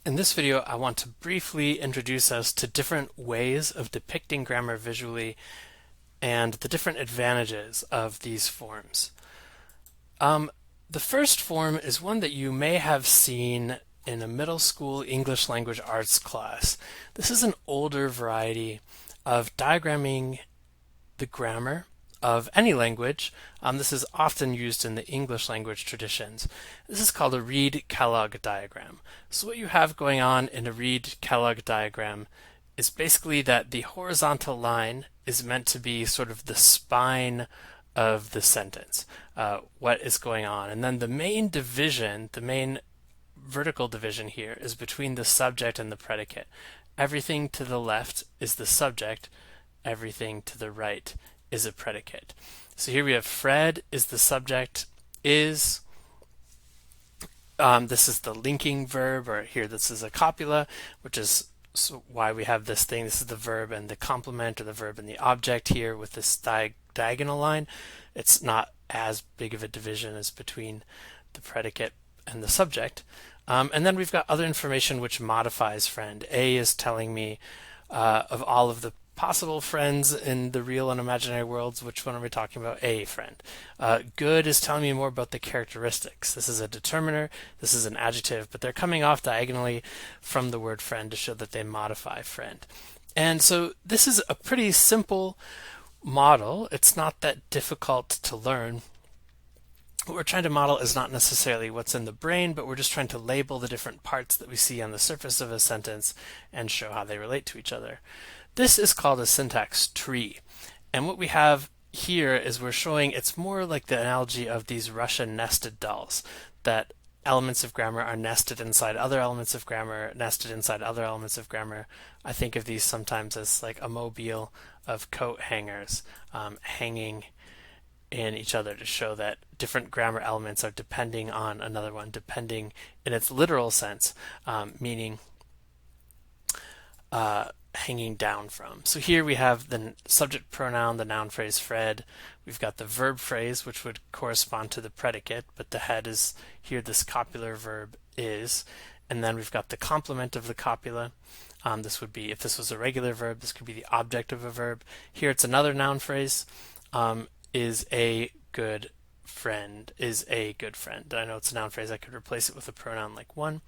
In this video, I want to briefly introduce us to different ways of depicting grammar visually and the different advantages of these forms. Um, the first form is one that you may have seen in a middle school English language arts class. This is an older variety of diagramming the grammar of any language. This is often used in the English language traditions. This is called a Reed-Kellogg diagram. So what you have going on in a Reed-Kellogg diagram is basically that the horizontal line is meant to be sort of the spine of the sentence, what is going on. And then the main division, the main vertical division here is between the subject and the predicate. Everything to the left is the subject, everything to the right is a predicate. So here we have Fred is the subject, is, this is the linking verb, or here this is a copula, which is why we have this thing. This is the verb and the complement, or the verb and the object here with this diagonal line. It's not as big of a division as between the predicate and the subject. And then we've got other information which modifies friend. A is telling me of all of the possible friends in the real and imaginary worlds, which one are we talking about? A friend. Good is telling me more about the characteristics. This is a determiner, this is an adjective, but they're coming off diagonally from the word friend to show that they modify friend. And so this is a pretty simple model. It's not that difficult to learn. What we're trying to model is not necessarily what's in the brain, but we're just trying to label the different parts that we see on the surface of a sentence and show how they relate to each other. This is called a syntax tree. And what we have here is we're showing it's more like the analogy of these Russian nested dolls, that elements of grammar are nested inside other elements of grammar, nested inside other elements of grammar. I think of these sometimes as like a mobile of coat hangers hanging in each other to show that different grammar elements are depending on another one, depending in its literal sense, meaning hanging down from. So here we have the subject pronoun, the noun phrase Fred. We've got the verb phrase, which would correspond to the predicate, but the head is here, this copular verb is. And then we've got the complement of the copula. This would be, if this was a regular verb, this could be the object of a verb. Here it's another noun phrase. Is a good friend, is a good friend. I know it's a noun phrase, I could replace it with a pronoun like one.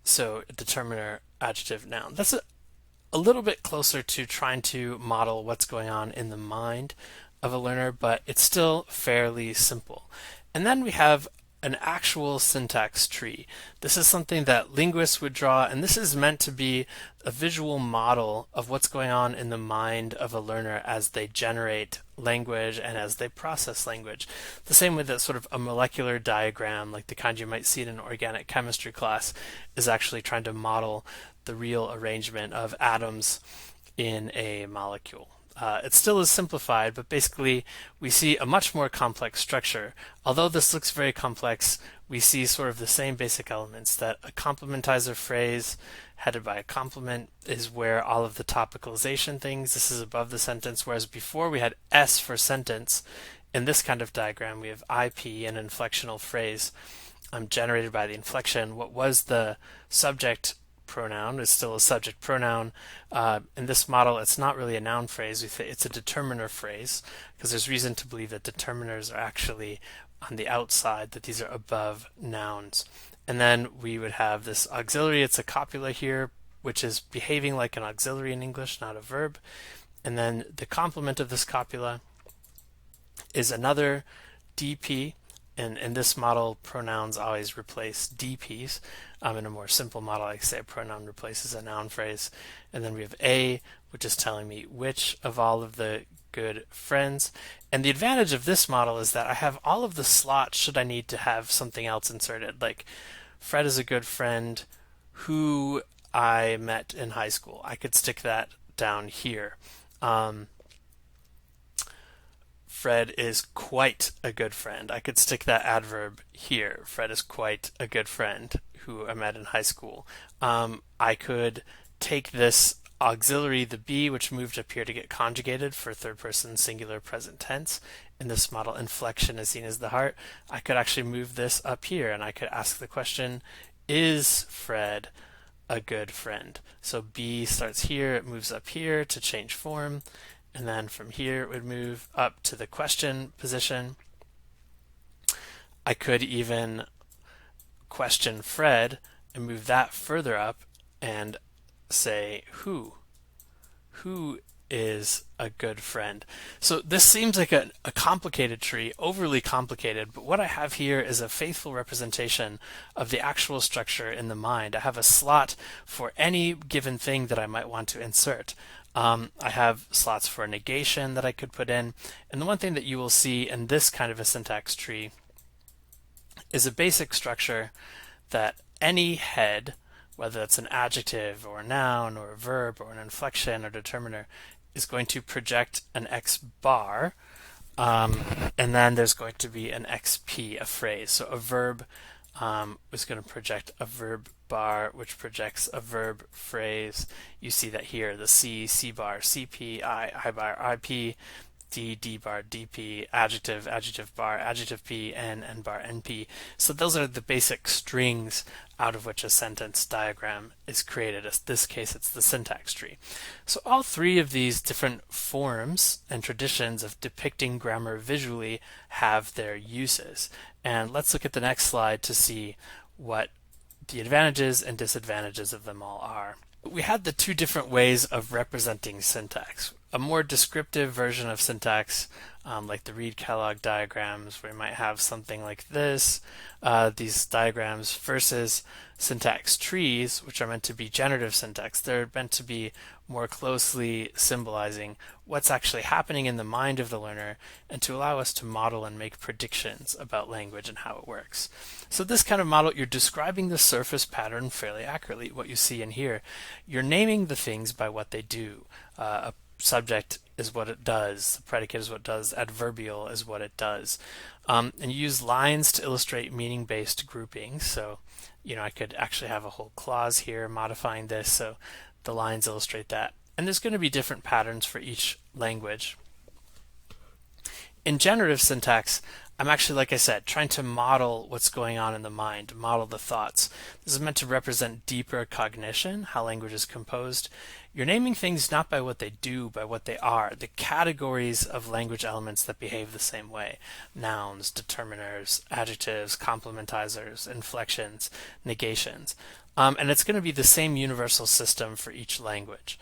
So determiner, adjective, noun. That's a little bit closer to trying to model what's going on in the mind of a learner, but it's still fairly simple. And then we have an actual syntax tree. This is something that linguists would draw, and this is meant to be a visual model of what's going on in the mind of a learner as they generate language and as they process language. The same way that sort of a molecular diagram, like the kind you might see in an organic chemistry class, is actually trying to model the real arrangement of atoms in a molecule. It still is simplified, but basically we see a much more complex structure. Although this looks very complex, we see sort of the same basic elements, that a complementizer phrase headed by a complement is where all of the topicalization things, this is above the sentence, whereas before we had S for sentence. In this kind of diagram we have IP, an inflectional phrase generated by the inflection. What was the subject pronoun is still a subject pronoun. In this model, it's not really a noun phrase. It's a determiner phrase, because there's reason to believe that determiners are actually on the outside, that these are above nouns. And then we would have this auxiliary. It's a copula here, which is behaving like an auxiliary in English, not a verb. And then the complement of this copula is another DP. And in this model, pronouns always replace DPs. In a more simple model, I say a pronoun replaces a noun phrase. And then we have A, which is telling me which of all of the good friends. And the advantage of this model is that I have all of the slots should I need to have something else inserted. Like Fred is a good friend who I met in high school. I could stick that down here. Fred is quite a good friend. I could stick that adverb here. Fred is quite a good friend who I met in high school. I could take this auxiliary, the be, which moved up here to get conjugated for third person singular present tense, in this model, inflection is seen as the heart. I could actually move this up here and I could ask the question, is Fred a good friend? So B starts here, it moves up here to change form, and then from here it would move up to the question position. I could even question Fred and move that further up and say who is a good friend. So this seems like a complicated tree, overly complicated, but what I have here is a faithful representation of the actual structure in the mind. I have a slot for any given thing that I might want to insert. I have slots for negation that I could put in, and the one thing that you will see in this kind of a syntax tree is a basic structure that any head, whether it's an adjective or a noun or a verb or an inflection or determiner, is going to project an X bar, and then there's going to be an XP, a phrase. So a verb is going to project a verb bar, which projects a verb phrase. You see that here, the C bar, CP, I bar, IP, D bar, DP, adjective bar, adjective P, N bar, NP. So those are the basic strings out of which a sentence diagram is created. In this case, it's the syntax tree. So all three of these different forms and traditions of depicting grammar visually have their uses. And let's look at the next slide to see what the advantages and disadvantages of them all are. We had the two different ways of representing syntax. A more descriptive version of syntax, like the Reed-Kellogg diagrams, where you might have something like this, these diagrams, versus syntax trees, which are meant to be generative syntax. They're meant to be more closely symbolizing what's actually happening in the mind of the learner and to allow us to model and make predictions about language and how it works. So this kind of model, you're describing the surface pattern fairly accurately, what you see in here. You're naming the things by what they do. A subject is what it does, the predicate is what it does, adverbial is what it does. And you use lines to illustrate meaning-based groupings. So, I could actually have a whole clause here modifying this, so the lines illustrate that. And there's going to be different patterns for each language. In generative syntax, I'm actually, like I said, trying to model what's going on in the mind, model the thoughts. This is meant to represent deeper cognition, how language is composed. You're naming things not by what they do, by what they are, the categories of language elements that behave the same way. Nouns, determiners, adjectives, complementizers, inflections, negations. And it's going to be the same universal system for each language.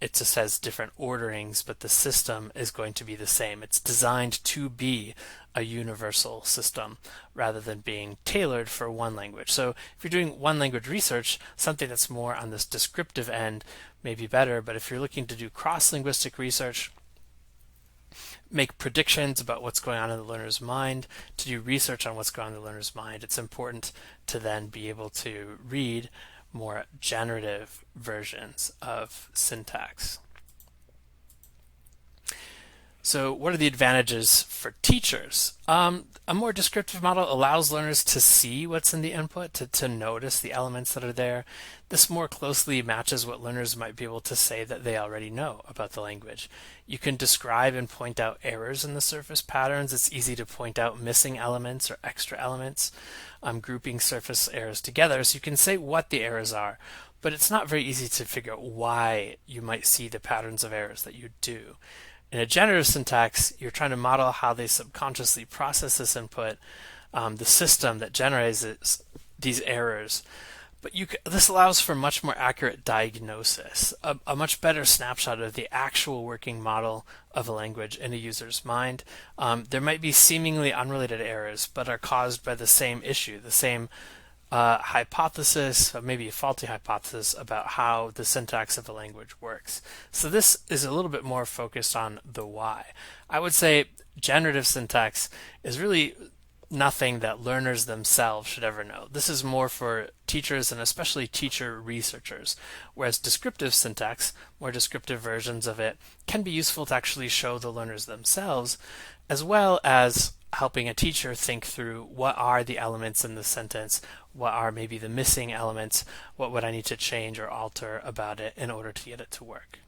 It just has different orderings, but the system is going to be the same. It's designed to be a universal system rather than being tailored for one language. So if you're doing one language research, something that's more on this descriptive end may be better, but if you're looking to do cross-linguistic research, make predictions about what's going on in the learner's mind, to do research on what's going on in the learner's mind, it's important to then be able to read more generative versions of syntax. So what are the advantages for teachers? A more descriptive model allows learners to see what's in the input, to notice the elements that are there. This more closely matches what learners might be able to say that they already know about the language. You can describe and point out errors in the surface patterns. It's easy to point out missing elements or extra elements, grouping surface errors together. So you can say what the errors are, but it's not very easy to figure out why you might see the patterns of errors that you do. In a generative syntax, you're trying to model how they subconsciously process this input, the system that generates these errors. But this allows for much more accurate diagnosis, a much better snapshot of the actual working model of a language in a user's mind. There might be seemingly unrelated errors, but are caused by the same issue, the same hypothesis, maybe a faulty hypothesis about how the syntax of the language works. So this is a little bit more focused on the why. I would say generative syntax is really nothing that learners themselves should ever know. This is more for teachers and especially teacher researchers, whereas descriptive syntax, more descriptive versions of it, can be useful to actually show the learners themselves, as well as helping a teacher think through what are the elements in the sentence, what are maybe the missing elements, what would I need to change or alter about it in order to get it to work.